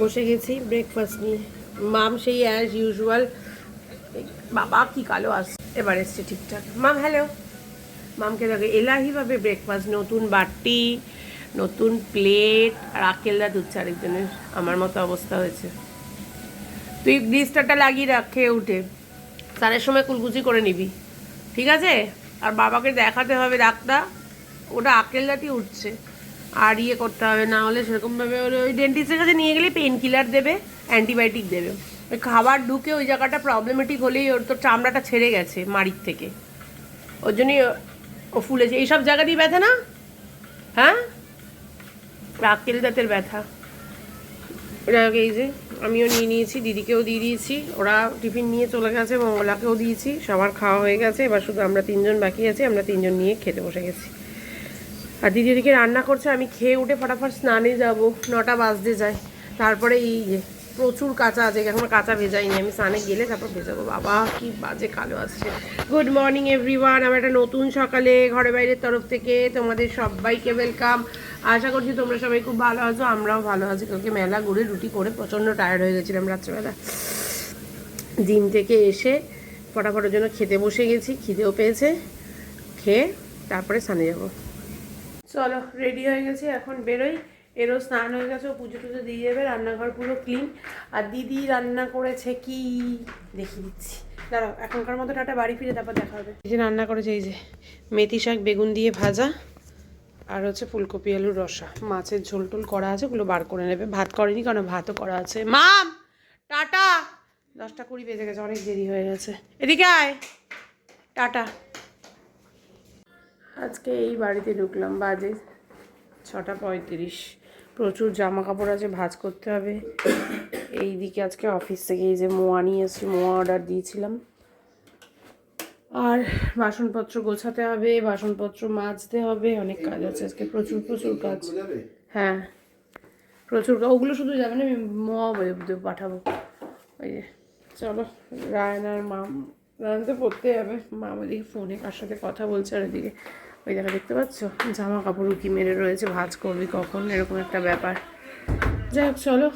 বসে গেছি ব্রেকফাস্ট নিয়ে। মাম সেই অ্যাজ ইউজুয়াল, বাবা কি কালো আসছে, এবার এসছে ঠিকঠাক। মাম হ্যালো। মামকে দেখে এলাহিভাবে ব্রেকফাস্ট, নতুন বাটি, নতুন প্লেট, আর আকেলদা দুধ আরেকজনের। আমার মতো অবস্থা হয়েছে। তুই গ্লিস্টারটা লাগিয়ে রাখ, খেয়ে উঠে স্নানের সময় কুলকুচি করে নিবি, ঠিক আছে? আর বাবাকে দেখাতে হবে ডাক্তার, ওটা আকেলদাটি উঠছে। আর ইয়ে করতে হবে, না হলে সেরকমভাবে ওই ডেন্টিস্টের কাছে নিয়ে গেলে পেন কিলার দেবে, অ্যান্টিবায়োটিক দেবে। ওই খাবার ঢুকে ওই জায়গাটা প্রবলেমেটিক হলেই ওর তো চামড়াটা ছেড়ে গেছে মাড়ির থেকে, ওর জন্যই ও ফুলেছে। এইসব জায়গা দিয়ে ব্যথা না? হ্যাঁ, আকেল দাঁতের ব্যথা। এই যে আমিও নিয়ে নিয়েছি, দিদিকেও দিয়ে দিয়েছি, ওরা টিফিন নিয়ে চলে গেছে, মঙ্গলাকেও দিয়েছি, সবার খাওয়া হয়ে গেছে। এবার শুধু আমরা তিনজন বাকি আছি, আমরা তিনজন নিয়ে খেতে বসে গেছি। আর দিদি ওদিকে রান্না করছে, আমি খেয়ে উঠে ফটাফট স্নানে যাব, 9টা বাজতে যায়। তারপরে এই যে প্রচুর কাঁচা আছে, এখন কাঁচা ভেজাইনি, আমি স্নানে গেলে তারপর ভেজাবো। বাবা কি বাজে কালো আসছে। গুড মর্নিং এভরিওয়ান, আমার একটা নতুন সকালে ঘরে বাইরের তরফ থেকে তোমাদের সবাইকে ওয়েলকাম। আশা করছি তোমরা সবাই খুব ভালো আছো, আমরাও ভালো আছি। কালকে মেলা ঘুরে রুটি করে প্রচণ্ড টায়ার্ড হয়ে গেছিলাম রাত্রেবেলা। জিম থেকে এসে ফটাফটের জন্য খেতে বসে গেছি, খিদেও পেয়েছে, খেয়ে তারপরে স্নানে যাবো। চলো রেডি হয়ে গেছি, এখন বেরোই। এরও স্নান হয়ে গেছে, ও পুজো টুজো দিয়ে যাবে, রান্নাঘর পুরো ক্লিন। আর দিদি রান্না করেছে কি দেখিয়ে দিচ্ছি, দাঁড়াও। এখনকার মতো টাটা, বাড়ি ফিরে তারপর দেখা হবে। এই যে রান্না করেছে, এই যে মেথি শাক বেগুন দিয়ে ভাজা, আর হচ্ছে ফুলকপি আলুর রসা, মাছের ঝোল টোল করা আছে, ওগুলো বার করে নেবে। ভাত করেনি, কারণ ভাতও করা আছে। মাম টাটা, 10টা 20 বেজে গেছে, অনেক দেরি হয়ে গেছে। এদিকে আয়, টাটা। আজকে এই বাড়িতে ঢুকলাম, বাজে 6টা 35। প্রচুর জামা কাপড় আছে, ভাঁজ করতে হবে। এইদিকে আজকে অফিস থেকে এই যে মোয়া নিয়ে এসেছি, মোয়া অর্ডার দিয়েছিলাম। আর বাসনপত্র গোছাতে হবে, বাসনপত্র মাজতে হবে, অনেক কাজ আছে আজকে, প্রচুর প্রচুর কাজ। হ্যাঁ প্রচুর, ওগুলো শুধু যাবে না, আমি মোয়া পাঠাবো। ওই যে চলো, রায়ন আর মাম, রায়ন তো পড়তে যাবে, মাম ওদিকে ফোনে কার সাথে কথা বলছে, আর ওইদিকে ওই জায়গা দেখতে পাচ্ছ জামা কাপড় উকি মেরে রয়েছে, ভাঁজ করবি কখন, এরকম একটা ব্যাপার। যাই হোক চলো,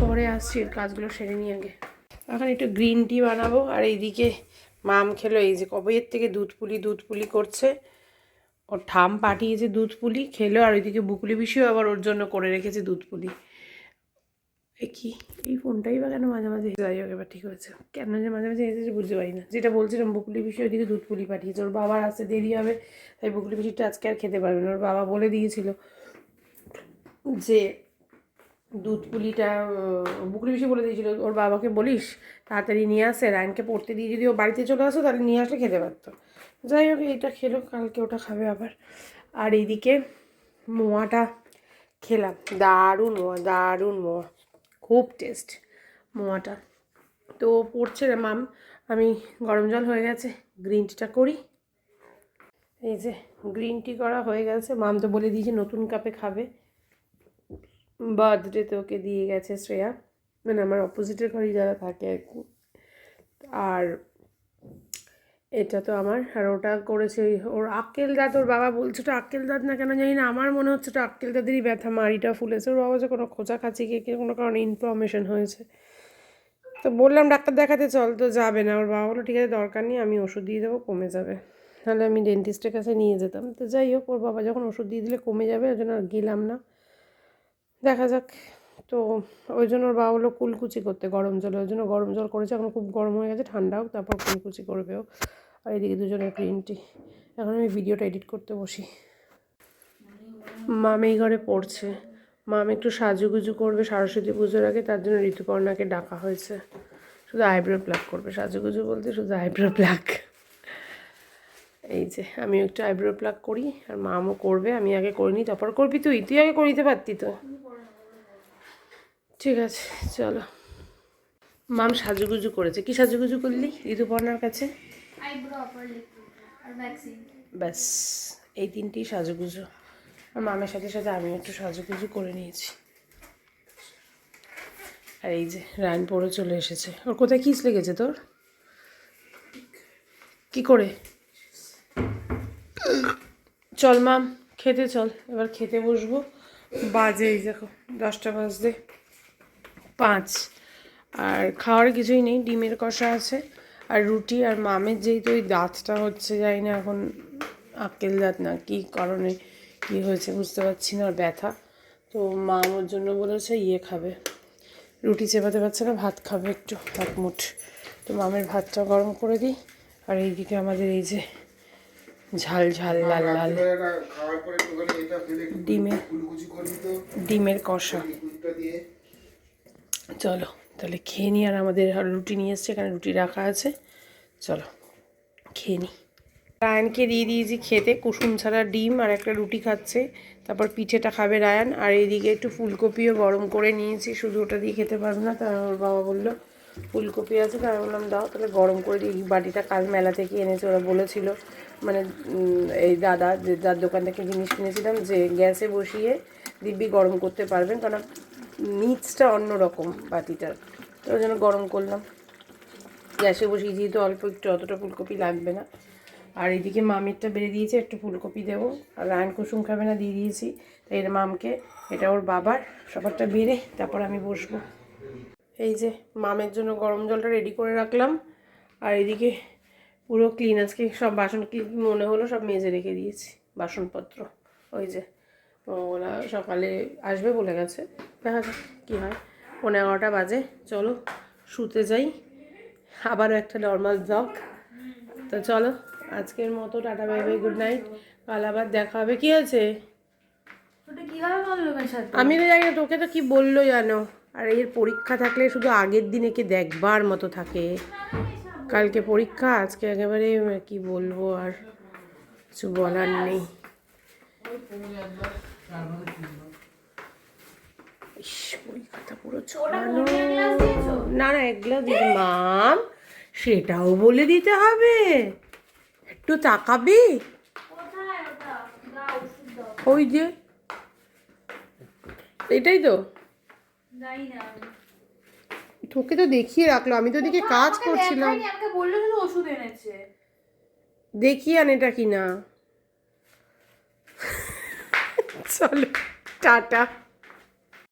পরে আসছি, এর কাজগুলো সেরে নিই আগে। এখন একটু গ্রিন টি বানাবো। আর এইদিকে মাম খেলো, এই যে কবের থেকে দুধ পুলি করছে, ওর ঠাম পাঠিয়েছে দুধ পুলি, খেলো। আর ওইদিকে বুকুলি বিষয় আবার ওর জন্য করে রেখেছে দুধ পুলি। কি এই ফোনটাই বা কেন মাঝে মাঝে, যাই হোক এবার ঠিক হয়েছে, কেন যে মাঝে মাঝে এসেছে বুঝতে পারি না। যেটা বলছিলাম, বুকুলি বিষয় ওইদিকে দুধ পুলি পাঠিয়েছে, ওর বাবার আসতে দেরি হবে, তাই বুকুলি বিষয়টা আজকে আর খেতে পারবে না। ওর বাবা বলে দিয়েছিল যে দুধ পুলিটা, বুকুলি বিষয় বলে দিয়েছিল ওর বাবাকে বলিস তাড়াতাড়ি নিয়ে আসে, রায়নকে পড়তে দিয়ে যদি ও বাড়িতে চলে আসো তাহলে নিয়ে আসলে খেতে পারতো। যাই হোক এইটা খেলো, কালকে ওটা খাবে আবার। আর এইদিকে মোয়াটা খেলাম, দারুণ মোয়া, দারুণ মোয়া, খুব টেস্ট মোয়াটা। তো পড়ছে না মাম, আমি গরম জল হয়ে গেছে, গ্রিন টিটা করি। এই যে গ্রিন টি করা হয়ে গেছে, মাম তো বলে দিয়েছে নতুন কাপে খাবে, বার্থডেতে ওকে দিয়ে গেছে শ্রেয়া, মানে আমার অপোজিটের ঘরেই যারা থাকে আর কি। আর এটা তো আমার, আর ওটা করেছে ওর আক্কেল দাঁত। ওর বাবা বলছে ওটা আক্কেল দাঁত না কেন জানি না, আমার মনে হচ্ছে ওটা আক্কেল দাঁতেরই ব্যথা, মাড়িটা ফুলেছে। ওর বাবা যে কোনো খোঁচা খাচি গিয়ে কোনো কারণে ইনফ্লামেশন হয়েছে। তো বললাম ডাক্তার দেখাতে চল, তো যাবে না। ওর বাবা বললো ঠিক আছে দরকার নেই, আমি ওষুধ দিয়ে দেবো, কমে যাবে। তাহলে আমি ডেন্টিস্টের কাছে নিয়ে যেতাম। তো যাই হোক, ওর বাবা যখন ওষুধ দিয়ে দিলে কমে যাবে, ওই জন্য আর গেলাম না, দেখা যাক। তো ওই জন্য ওর বাবা বললো কুলকুচি করতে গরম জলে, ওই জন্য গরম জল করেছে। এখন খুব গরম হয়ে গেছে, ঠান্ডা হোক তারপর কুলকুচি করবেও। আর এদিকে দুজনের গ্রিন টি। এখন আমি ভিডিওটা এডিট করতে বসি। মাম এই ঘরে পড়ছে, মাম একটু সাজুগুজু করবে সরস্বতী পুজোর আগে, তার জন্য ঋতুপর্ণাকে ডাকা হয়েছে। শুধু আইব্রো প্লাক করবে, সাজুগুজু বলতে শুধু আইব্রো প্লাক। এই যে আমিও একটু আইব্রো প্লাক করি, আর মামও করবে, আমি আগে করিনি, তারপর করবি তুই, তুই আগে করিতে পারতি তো। ঠিক আছে চলো। মাম সাজুগুজু করেছে, কি সাজুগুজু করলি ঋতুপর্ণার কাছে? ব্যাস এই 3টি সাজুগুজু। আর মামের সাথে সাথে আমি একটু সাজুগুজু করে নিয়েছি। আর এই যে রায়ন পড়ে চলে এসেছে। ওর কোথায় কিস লেগেছে তোর? কি করে? চল মাম খেতে চল, এবার খেতে বসবো। বাজে এই দেখো 10টা বাজতে, 5। আর খাওয়ার কিছুই নেই, ডিমের কষা আছে আর রুটি। আর মামের যেহেতু ওই দাঁতটা হচ্ছে, যাই না এখন আক্কেল দাঁত না কী কারণে কী হয়েছে বুঝতে পারছি না, আর ব্যথা। তো মা ওর জন্য বলেছে খাবে, রুটি চেপাতে পারছে না, ভাত খাবে একটু এক মুঠ। তো মামের ভাতটা গরম করে দিই। আর এইদিকে আমাদের এই যে ঝাল ঝাল লাল লাল ডিমের কষা। চলো তাহলে খেয়ে নিই। আর আমাদের রুটি নিয়ে এসছে, এখানে রুটি রাখা আছে, চলো খেয়ে নিই। রায়ানকে দিয়ে দিয়েছি খেতে কুসুম ছাড়া ডিম আর একটা রুটি খাচ্ছে, তারপর পিঠেটা খাবে রায়ান। আর এইদিকে একটু ফুলকপিও গরম করে নিয়েছি, শুধু ওটা দিয়ে খেতে পারবে না, তার ওর বাবা বললো ফুলকপি আছে, তাই বললাম দাও তাহলে গরম করে দিই। বাটিটা কাল মেলা থেকে এনেছে, ওরা বলেছিল মানে এই দাদা যে যার দোকান থেকে জিনিস কিনেছিলাম যে গ্যাসে বসিয়ে দিব্যি গরম করতে পারবেন, কারণ নিচটা অন্যরকম বাটিটার, তো ওই জন্য গরম করলাম। গ্যাসে বসিয়ে যেহেতু অল্প একটু, অতটা ফুলকপি লাগবে না। আর এদিকে মামিরটা বেড়ে দিয়েছে, একটু ফুলকপি দেবো। আর রায়ন কুসুম খাবে না, দিয়ে দিয়েছি। তাই এর মামকে, এটা ওর বাবার, সবারটা বেড়ে তারপর আমি বসবো। এই যে মামের জন্য গরম জলটা রেডি করে রাখলাম। আর এদিকে পুরো ক্লিন, আজকে সব বাসন কি মনে হলো সব মেজে রেখে দিয়েছি বাসনপত্র। ওই যে ওরা সকালে আসবে বলে গেছে, দেখা যাক কী হয়। 11:30 বাজে, চলো শুতে যাই। আবারও একটা নর্মাল ব্লগ। তো চলো আজকের মতো tata bye bye, good night. কাল আবার দেখা হবে। কি আছে আমি তো জানি না, তোকে তো কি বললো জানো। আর এর পরীক্ষা থাকলে শুধু আগের দিন একে দেখবার মতো থাকে। কালকে পরীক্ষা, আজকে একেবারে কি বলবো, আর কিছু বলার নেই। পরীক্ষাটা পুরো ছড়ানো। না না, এগুলো দিদি মাম, সেটাও বলে দিতে হবে, একটু তাকাবি। ওই যে এটাই তো, তোকে তো দেখিয়ে রাখলো, আমি তো ওদিকে কাজ করছিলাম। দেখি আন এটা কিনা। চলো টাটা।